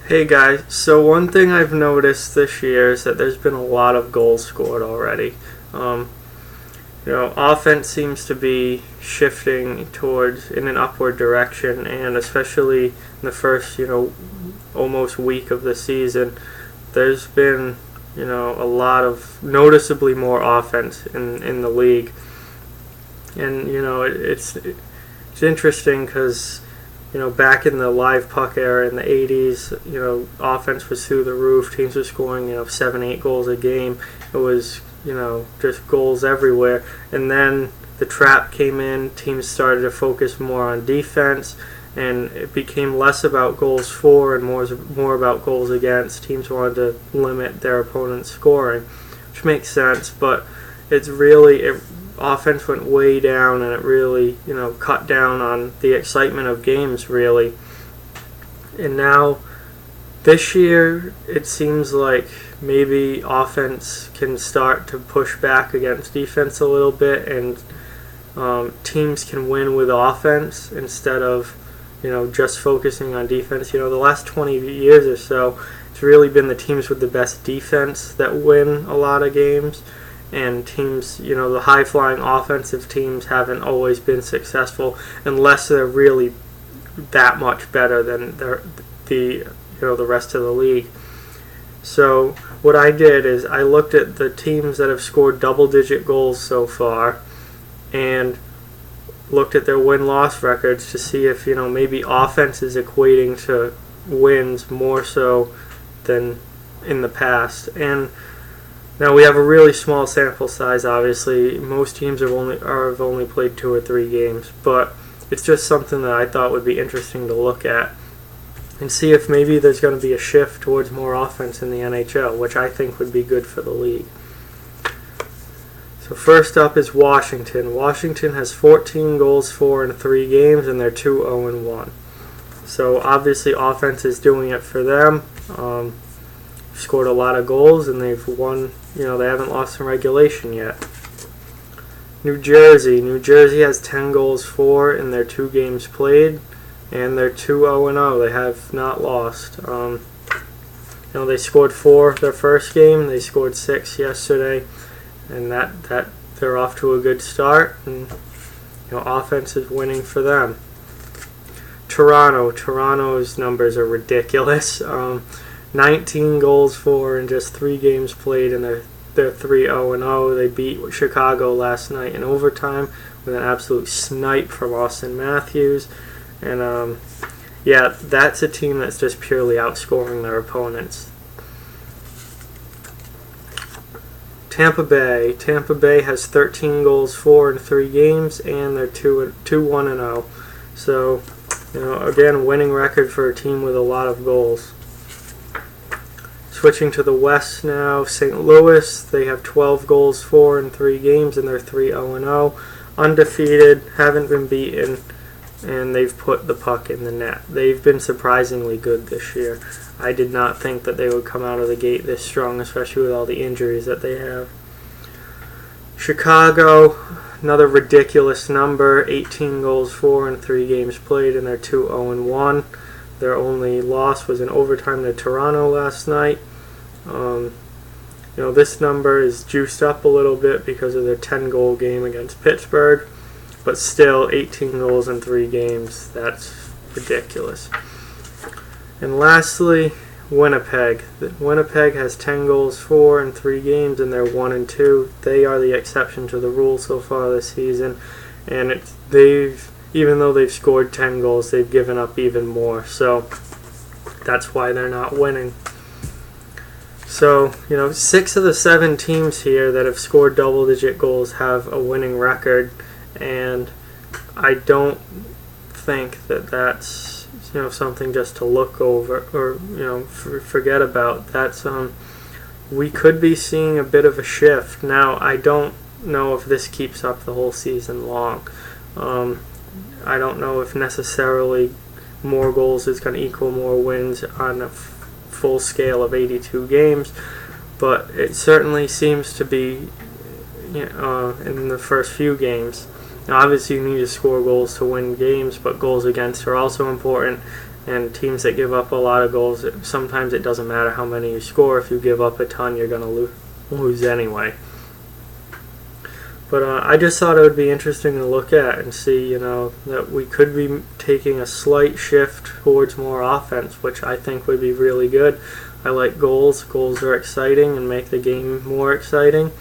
Hey guys, so one thing I've noticed this year is that there's been a lot of goals scored already. Um, Offense seems to be shifting towards in an upward direction, and especially in the first, almost week of the season, there's been, a lot of noticeably more offense in the league, and it's interesting because back in the live puck era in the 80s, offense was through the roof. Teams were scoring, 7, 8 goals a game. It was, just goals everywhere. And then the trap came in. Teams started to focus more on defense, and it became less about goals for and more about goals against. Teams wanted to limit their opponent's scoring, which makes sense, but offense went way down, and it really, cut down on the excitement of games, really. And now, this year, it seems like maybe offense can start to push back against defense a little bit, and teams can win with offense instead of, just focusing on defense. The last 20 years or so, it's really been the teams with the best defense that win a lot of games. And teams, the high-flying offensive teams haven't always been successful unless they're really that much better than the rest of the league. So what I did is I looked at the teams that have scored double-digit goals so far and looked at their win-loss records to see if, maybe offense is equating to wins more so than in the past. And now we have a really small sample size. Obviously, most teams have only played 2 or 3 games, but it's just something that I thought would be interesting to look at and see if maybe there's going to be a shift towards more offense in the NHL, which I think would be good for the league. So first up is Washington. Washington has 14 goals for in 3 games, and they're 2-0-1. So obviously, offense is doing it for them. Scored a lot of goals, and they've won. They haven't lost in regulation yet. New Jersey has 10 goals for in their 2 games played, and they're 2-0-0. They have not lost. They scored 4 their first game. They scored 6 yesterday, and that they're off to a good start. And offense is winning for them. Toronto's numbers are ridiculous. 19 goals for in just 3 games played, and they're 3-0-0. They beat Chicago last night in overtime with an absolute snipe from Austin Matthews. And that's a team that's just purely outscoring their opponents. Tampa Bay has 13 goals for in 3 games, and they're 2-1-0. So, again, winning record for a team with a lot of goals. Switching to the West now, St. Louis, they have 12 goals for in 3 games, and they're 3-0-0. Undefeated, haven't been beaten, and they've put the puck in the net. They've been surprisingly good this year. I did not think that they would come out of the gate this strong, especially with all the injuries that they have. Chicago, another ridiculous number, 18 goals for in 3 games played, and they're 2-0-1. Their only loss was in overtime to Toronto last night. This number is juiced up a little bit because of their 10-goal game against Pittsburgh, but still 18 goals in 3 games. That's ridiculous. And lastly, Winnipeg. Winnipeg has 10 goals for in 3 games, and they're 1-2. They are the exception to the rule so far this season, and even though they've scored 10 goals, they've given up even more. So that's why they're not winning. So, 6 of the 7 teams here that have scored double-digit goals have a winning record, and I don't think that that's, something just to look over or, forget about. That's, we could be seeing a bit of a shift. Now, I don't know if this keeps up the whole season long. I don't know if necessarily more goals is going to equal more wins on a full scale of 82 games, but it certainly seems to be in the first few games. Now, obviously, you need to score goals to win games, but goals against are also important. And teams that give up a lot of goals, sometimes it doesn't matter how many you score. If you give up a ton, you're going to lose anyway. But I just thought it would be interesting to look at and see, that we could be taking a slight shift towards more offense, which I think would be really good. I like goals. Goals are exciting and make the game more exciting.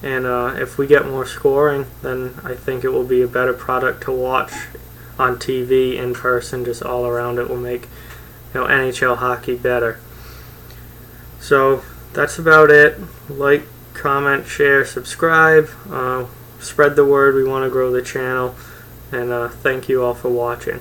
And if we get more scoring, then I think it will be a better product to watch on TV, in person, just all around. It will make NHL hockey better. So that's about it. Like, comment, share, subscribe. Spread the word. We want to grow the channel. And thank you all for watching.